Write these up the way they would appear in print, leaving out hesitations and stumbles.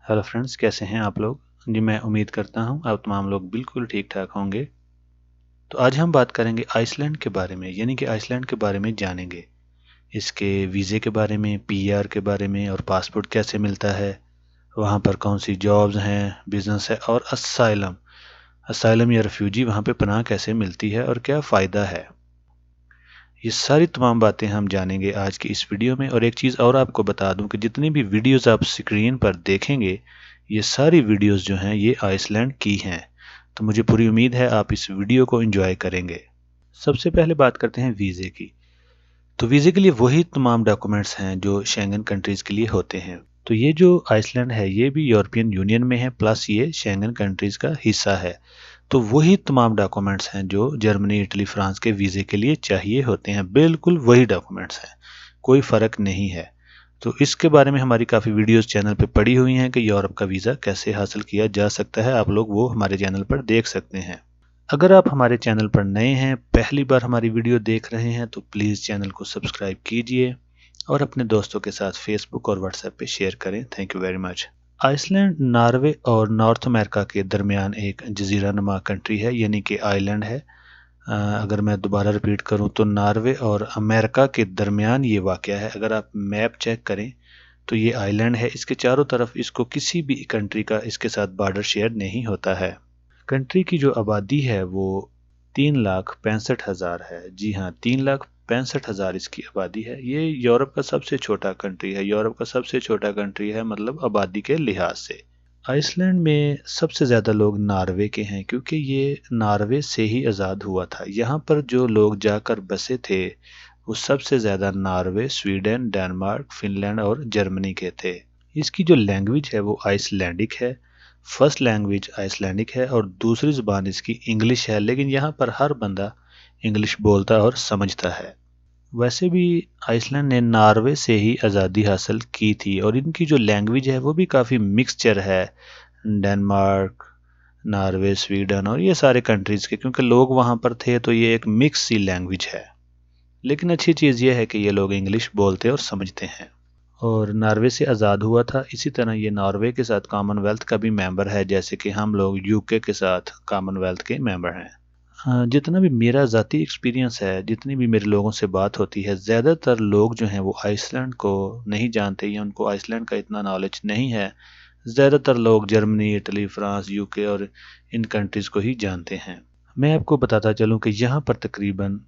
Hello friends, कैसे हैं आप लोग। जी मैं उम्मीद करता हूं आप तमाम लोग बिल्कुल ठीक ठाक होंगे। तो आज हम बात करेंगे आइसलैंड के बारे में, यानी कि आइसलैंड के बारे में जानेंगे। इसके वीज़े के बारे में, पीआर के बारे में और पासपोर्ट कैसे मिलता है, वहाँ पर कौन सी जॉब्स हैं, बिजनेस है और असाइलम असाइलम या रेफ्यूजी वहाँ पे पनाह कैसे मिलती है और क्या फ़ायदा है। ये सारी तमाम बातें हम जानेंगे आज की इस वीडियो में। और एक चीज़ और आपको बता दूं कि जितनी भी वीडियोस आप स्क्रीन पर देखेंगे, ये सारी वीडियोस जो हैं ये आइसलैंड की हैं। तो मुझे पूरी उम्मीद है आप इस वीडियो को एंजॉय करेंगे। सबसे पहले बात करते हैं वीज़े की। तो वीज़े के लिए वही तमाम डॉक्यूमेंट्स हैं जो शेंगन कंट्रीज़ के लिए होते हैं। तो ये जो आइसलैंड है ये भी यूरोपियन यूनियन में है, प्लस ये शेंगन कंट्रीज़ का हिस्सा है। तो वही तमाम डॉक्यूमेंट्स हैं जो जर्मनी, इटली, फ्रांस के वीज़े के लिए चाहिए होते हैं। बिल्कुल वही डॉक्यूमेंट्स हैं, कोई फ़र्क नहीं है। तो इसके बारे में हमारी काफ़ी वीडियोस चैनल पे पड़ी हुई हैं कि यूरोप का वीज़ा कैसे हासिल किया जा सकता है। आप लोग वो हमारे चैनल पर देख सकते हैं। अगर आप हमारे चैनल पर नए हैं, पहली बार हमारी वीडियो देख रहे हैं, तो प्लीज़ चैनल को सब्सक्राइब कीजिए और अपने दोस्तों के साथ फेसबुक और व्हाट्सएप पे शेयर करें। Thank you very much. Iceland Norway और नॉर्थ अमेरिका के दरमियान एक जजीरा नुमा कंट्री है, यानी कि आइलैंड है। अगर मैं दोबारा रिपीट करूं तो नॉर्वे और अमेरिका के दरमियान ये वाक़या है। अगर आप मैप चेक करें तो ये आइलैंड है, इसके चारों तरफ इसको किसी भी कंट्री का इसके साथ बॉर्डर शेयर नहीं होता है। कंट्री की जो आबादी है वो 3,65,000 है। जी हाँ, 3,65,000 इसकी आबादी है। ये यूरोप का सबसे छोटा कंट्री है। यूरोप का सबसे छोटा कंट्री है, मतलब आबादी के लिहाज से। आइसलैंड में सबसे ज़्यादा लोग नॉर्वे के हैं, क्योंकि ये नॉर्वे से ही आज़ाद हुआ था। यहाँ पर जो लोग जाकर बसे थे वो सबसे ज़्यादा नॉर्वे, स्वीडन, डेनमार्क, फिनलैंड और जर्मनी के थे। इसकी जो लैंग्वेज है वो आइसलैंडिक है। फर्स्ट लैंग्वेज आइसलैंडिक है और दूसरी ज़ुबान इसकी इंग्लिश है, लेकिन यहाँ पर हर बंदा इंग्लिश बोलता और समझता है। वैसे भी आइसलैंड ने नॉर्वे से ही आज़ादी हासिल की थी और इनकी जो लैंग्वेज है वो भी काफ़ी मिक्सचर है डेनमार्क, नॉर्वे, स्वीडन और ये सारे कंट्रीज़ के, क्योंकि लोग वहाँ पर थे तो ये एक मिक्स सी लैंग्वेज है। लेकिन अच्छी चीज़ ये है कि ये लोग इंग्लिश बोलते और समझते हैं। और नॉर्वे से आज़ाद हुआ था। इसी तरह ये नॉर्वे के साथ कॉमनवेल्थ का भी मेंबर है, जैसे कि हम लोग यूके के साथ कॉमनवेल्थ के मेंबर हैं। जितना भी मेरा ज़ाती एक्सपीरियंस है, जितनी भी मेरे लोगों से बात होती है, ज़्यादातर लोग जो हैं वो आइसलैंड को नहीं जानते या उनको आइसलैंड का इतना नॉलेज नहीं है। ज़्यादातर लोग जर्मनी, इटली, फ्रांस, यूके और इन कंट्रीज़ को ही जानते हैं। मैं आपको बताता चलूँ कि यहाँ पर तकरीबन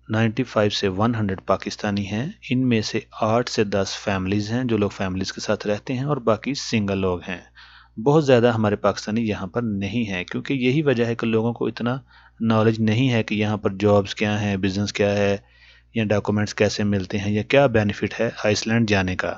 95 से 100 पाकिस्तानी हैं। इनमें से 8 से 10 फैमिलीज़ हैं, जो लोग फैमिलीज़ के साथ रहते हैं, और बाकी सिंगल लोग हैं। बहुत ज़्यादा हमारे पाकिस्तानी यहाँ पर नहीं हैं, क्योंकि यही वजह है कि लोगों को इतना नॉलेज नहीं है कि यहाँ पर जॉब्स क्या हैं, बिज़नेस क्या है, या डॉक्यूमेंट्स कैसे मिलते हैं, या क्या बेनिफिट है आइसलैंड जाने का।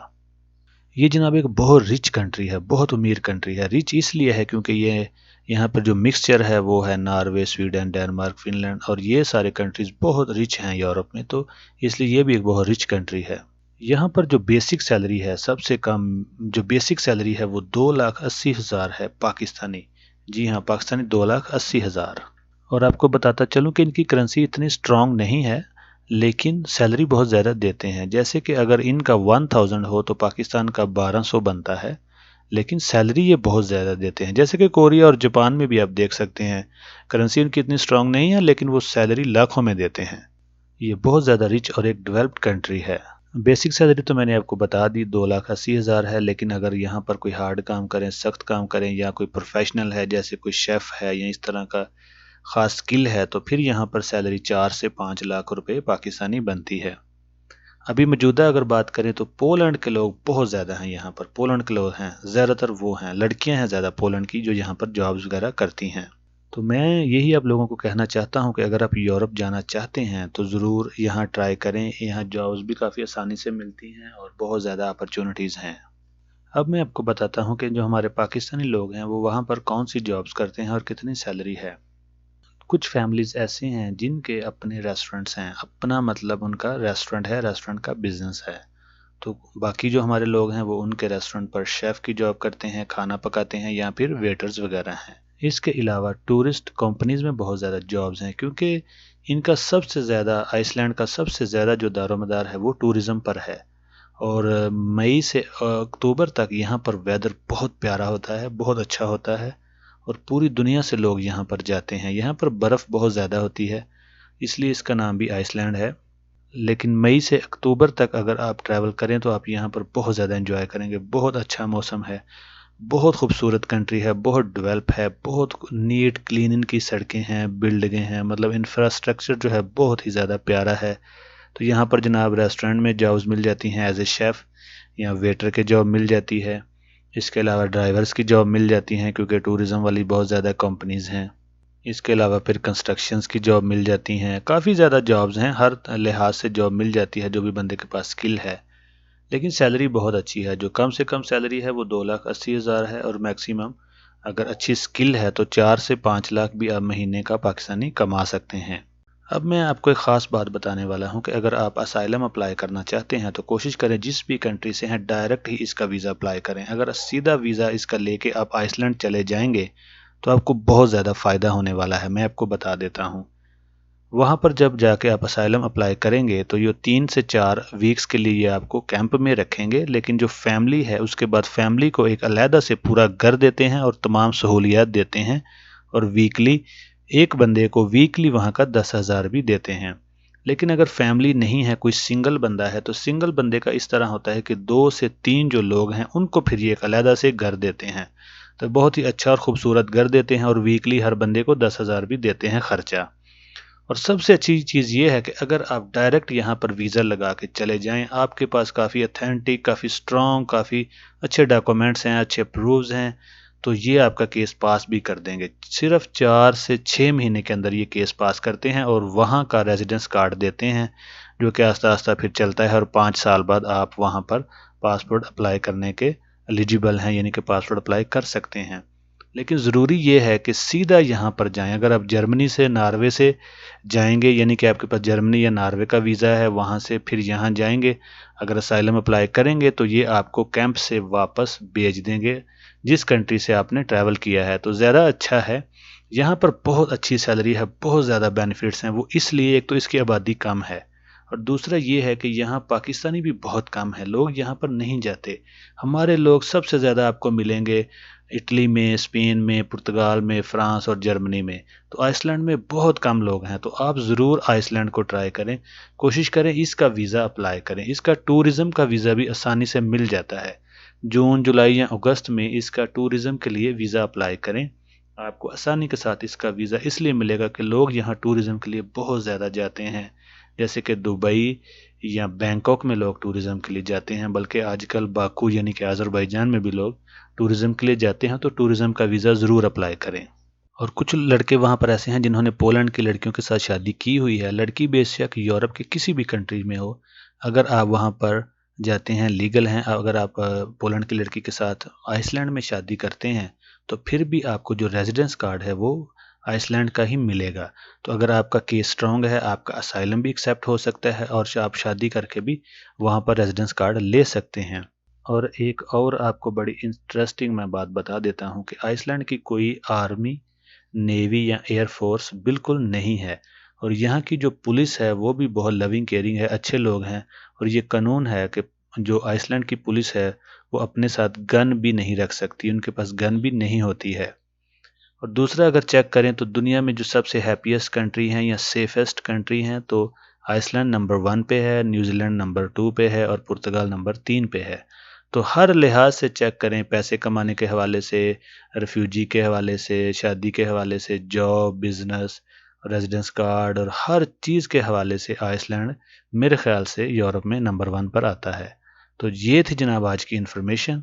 ये जनाब एक बहुत रिच कंट्री है, बहुत अमीर कंट्री है। रिच इसलिए है क्योंकि ये यहाँ पर जो मिक्सचर है वो है नॉर्वे, स्वीडन, डेनमार्क, फिनलैंड और ये सारे कंट्रीज़ बहुत रिच हैं यूरोप में, तो इसलिए ये भी एक बहुत रिच कंट्री है। यहाँ पर जो बेसिक सैलरी है, सबसे कम जो बेसिक सैलरी है वो 2,80,000 है पाकिस्तानी। जी हाँ, पाकिस्तानी 2,80,000। और आपको बताता चलूँ कि इनकी करेंसी इतनी स्ट्रांग नहीं है, लेकिन सैलरी बहुत ज़्यादा देते हैं। जैसे कि अगर इनका 1000 हो तो पाकिस्तान का 1200 बनता है, लेकिन सैलरी ये बहुत ज़्यादा देते हैं। जैसे कि कोरिया और जापान में भी आप देख सकते हैं, करेंसी उनकी इतनी स्ट्रांग नहीं है, लेकिन वो सैलरी लाखों में देते हैं। ये बहुत ज़्यादा रिच और एक डेवलप्ड कंट्री है। बेसिक सैलरी तो मैंने आपको बता दी, 2,80,000 है। लेकिन अगर यहाँ पर कोई हार्ड काम करें, सख्त काम करें, या कोई प्रोफेशनल है जैसे कोई शेफ़ है या इस तरह का ख़ास स्किल है, तो फिर यहाँ पर सैलरी 4 से 5 लाख रुपए पाकिस्तानी बनती है। अभी मौजूदा अगर बात करें तो पोलैंड के लोग बहुत ज़्यादा हैं यहाँ पर। पोलैंड के लोग हैं ज़्यादातर, वो हैं, लड़कियां हैं ज़्यादा पोलैंड की जो यहाँ पर जॉब्स वगैरह करती हैं। तो मैं यही आप लोगों को कहना चाहता हूँ कि अगर आप यूरोप जाना चाहते हैं तो ज़रूर यहाँ ट्राई करें। यहाँ जॉब्स भी काफ़ी आसानी से मिलती हैं और बहुत ज़्यादा अपॉर्चुनिटीज़ हैं। अब मैं आपको बताता हूँ कि जो हमारे पाकिस्तानी लोग हैं वो वहाँ पर कौन सी जॉब्स करते हैं और कितनी सैलरी है। कुछ फैमिलीज़ ऐसे हैं जिनके अपने रेस्टोरेंट्स हैं। अपना मतलब उनका रेस्टोरेंट है, रेस्टोरेंट का बिजनेस है। तो बाकी जो हमारे लोग हैं वो उनके रेस्टोरेंट पर शेफ़ की जॉब करते हैं, खाना पकाते हैं, या फिर वेटर्स वगैरह हैं। इसके अलावा टूरिस्ट कंपनीज़ में बहुत ज़्यादा जॉब्स हैं, क्योंकि इनका सबसे ज़्यादा, आइसलैंड का सबसे ज़्यादा जो दारोमदार है वो टूरिज़्म पर है। اور مئی سے اکتوبر تک یہاں پر ویدر بہت پیارا ہوتا ہے، بہت اچھا ہوتا ہے، اور پوری دنیا سے لوگ یہاں پر جاتے ہیں۔ یہاں پر برف بہت زیادہ ہوتی ہے، اس لیے اس کا نام بھی آئس لینڈ ہے۔ لیکن مئی سے اکتوبر تک اگر آپ ٹریول کریں تو آپ یہاں پر بہت زیادہ انجوائے کریں گے، بہت اچھا موسم ہے، بہت خوبصورت کنٹری ہے، بہت ڈیولپ ہے، بہت نیٹ کلین ان کی سڑکیں ہیں، بلڈنگیں ہیں، مطلب انفراسٹرکچر جو ہے بہت ہی زیادہ پیارا ہے۔ تو یہاں پر جناب ریسٹورنٹ میں جابز مل جاتی ہیں ایز اے شیف، یا ویٹر کے جاب مل جاتی ہے، اس کے علاوہ ڈرائیورز کی جاب مل جاتی ہیں کیونکہ ٹورزم والی بہت زیادہ کمپنیز ہیں۔ اس کے علاوہ پھر کنسٹرکشنز کی جاب مل جاتی ہیں، کافی زیادہ جابز ہیں، ہر لحاظ سے جاب مل جاتی ہے جو بھی بندے کے پاس سکل ہے۔ لیکن سیلری بہت اچھی ہے، جو کم سے کم سیلری ہے وہ 2,80,000 ہے، اور میکسیمم اگر اچھی سکل ہے تو 4 سے 5 لاکھ بھی آپ مہینے کا پاکستانی کما سکتے ہیں۔ اب میں آپ کو ایک خاص بات بتانے والا ہوں کہ اگر آپ اسائلم اپلائی کرنا چاہتے ہیں تو کوشش کریں جس بھی کنٹری سے ہیں ڈائریکٹ ہی اس کا ویزا اپلائی کریں۔ اگر سیدھا ویزا اس کا لے کے آپ آئس لینڈ چلے جائیں گے تو آپ کو بہت زیادہ فائدہ ہونے والا ہے، میں آپ کو بتا دیتا ہوں۔ وہاں پر جب جا کے آپ اسائلم اپلائی کریں گے تو یہ 3 سے 4 ویکس کے لیے یہ آپ کو کیمپ میں رکھیں گے، لیکن جو فیملی ہے اس کے بعد فیملی کو ایک علیحدہ سے پورا گھر دیتے ہیں اور تمام سہولیات دیتے ہیں، اور ویکلی ایک بندے کو ویکلی وہاں کا 10,000 بھی دیتے ہیں۔ لیکن اگر فیملی نہیں ہے، کوئی سنگل بندہ ہے، تو سنگل بندے کا اس طرح ہوتا ہے کہ 2 سے 3 جو لوگ ہیں ان کو پھر یہ ایک علیحدہ سے گھر دیتے ہیں، تو بہت ہی اچھا اور خوبصورت گھر دیتے ہیں، اور ویکلی ہر بندے کو 10,000 بھی دیتے ہیں خرچہ۔ اور سب سے اچھی چیز یہ ہے کہ اگر آپ ڈائریکٹ یہاں پر ویزا لگا کے چلے جائیں، آپ کے پاس کافی اتھینٹک، کافی سٹرونگ، کافی اچھے ڈاکومنٹس ہیں، اچھے پروفز ہیں، تو یہ آپ کا کیس پاس بھی کر دیں گے۔ صرف 4 سے 6 مہینے کے اندر یہ کیس پاس کرتے ہیں اور وہاں کا ریزیڈنس کارڈ دیتے ہیں، جو کہ آہستہ آہستہ پھر چلتا ہے، اور 5 سال بعد آپ وہاں پر پاسپورٹ اپلائی کرنے کے ایلیجیبل ہیں، یعنی کہ پاسپورٹ اپلائی کر سکتے ہیں۔ لیکن ضروری یہ ہے کہ سیدھا یہاں پر جائیں۔ اگر آپ جرمنی سے، ناروے سے جائیں گے، یعنی کہ آپ کے پاس جرمنی یا ناروے کا ویزا ہے، وہاں سے پھر یہاں جائیں گے، اگر اسائلم اپلائی کریں گے تو یہ آپ کو کیمپ سے واپس بھیج دیں گے جس کنٹری سے آپ نے ٹریول کیا ہے، تو زیادہ اچھا ہے۔ یہاں پر بہت اچھی سیلری ہے، بہت زیادہ بینیفٹس ہیں، وہ اس لیے ایک تو اس کی آبادی کم ہے، اور دوسرا یہ ہے کہ یہاں پاکستانی بھی بہت کم ہے، لوگ یہاں پر نہیں جاتے۔ ہمارے لوگ سب سے زیادہ آپ کو ملیں گے اٹلی میں، اسپین میں، پرتگال میں، فرانس اور جرمنی میں، تو آئس لینڈ میں بہت کم لوگ ہیں۔ تو آپ ضرور آئس لینڈ کو ٹرائی کریں، کوشش کریں اس کا ویزا اپلائی کریں۔ اس کا ٹورزم کا ویزا بھی آسانی سے مل جاتا ہے، جون، جولائی یا اگست میں اس کا ٹورزم کے لیے ویزا اپلائی کریں، آپ کو آسانی کے ساتھ اس کا ویزا اس لیے ملے گا کہ لوگ یہاں ٹورزم کے لیے بہت زیادہ جاتے ہیں، جیسے کہ دبئی یا بینکاک میں لوگ ٹورزم کے لیے جاتے ہیں، بلکہ آج کل باکو یعنی کہ آذربائیجان میں بھی لوگ ٹورزم کے لیے جاتے ہیں، تو ٹورزم کا ویزا ضرور اپلائی کریں۔ اور کچھ لڑکے وہاں پر ایسے ہیں جنہوں نے پولینڈ کی لڑکیوں کے ساتھ شادی کی ہوئی ہے، لڑکی بے شک یورپ کے کسی بھی کنٹری میں ہو، اگر آپ وہاں پر جاتے ہیں، لیگل ہیں، اگر آپ پولینڈ کی لڑکی کے ساتھ آئس لینڈ میں شادی کرتے ہیں تو پھر بھی آپ کو جو ریزیڈنس کارڈ ہے وہ آئس لینڈ کا ہی ملے گا۔ تو اگر آپ کا کیس سٹرونگ ہے، آپ کا اسائلم بھی ایکسیپٹ ہو سکتا ہے، اور آپ شادی کر کے بھی وہاں پر ریزیڈنس کارڈ لے سکتے ہیں۔ اور ایک اور آپ کو بڑی انٹرسٹنگ میں بات بتا دیتا ہوں کہ آئس لینڈ کی کوئی آرمی، نیوی یا ایئر فورس بالکل نہیں ہے، اور یہاں کی جو پولیس ہے وہ بھی بہت لونگ کیئرنگ ہے، اچھے لوگ ہیں، اور یہ قانون ہے کہ جو آئس لینڈ کی پولیس ہے وہ اپنے ساتھ گن بھی نہیں رکھ سکتی، ان کے پاس گن بھی نہیں ہوتی ہے۔ اور دوسرا اگر چیک کریں تو دنیا میں جو سب سے ہیپیسٹ کنٹری ہیں یا سیفسٹ کنٹری ہیں تو آئس لینڈ نمبر 1 پہ ہے، نیوزی لینڈ نمبر 2 پہ ہے، اور پرتگال نمبر 3 پہ ہے۔ تو ہر لحاظ سے چیک کریں، پیسے کمانے کے حوالے سے، ریفیوجی کے حوالے سے، شادی کے حوالے سے، جاب، بزنس، ریزیڈنس کارڈ، اور ہر چیز کے حوالے سے آئس لینڈ میرے خیال سے یورپ میں نمبر 1 پر آتا ہے۔ تو یہ تھی جناب آج کی انفارمیشن،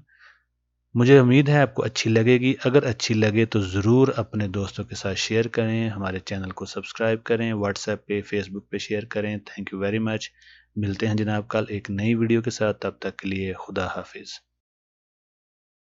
مجھے امید ہے آپ کو اچھی لگے گی۔ اگر اچھی لگے تو ضرور اپنے دوستوں کے ساتھ شیئر کریں، ہمارے چینل کو سبسکرائب کریں، واٹس ایپ پہ، فیس بک پہ شیئر کریں۔ Thank you very much. ملتے ہیں جناب کل ایک نئی ویڈیو کے ساتھ، تب تک کے لیے خدا حافظ۔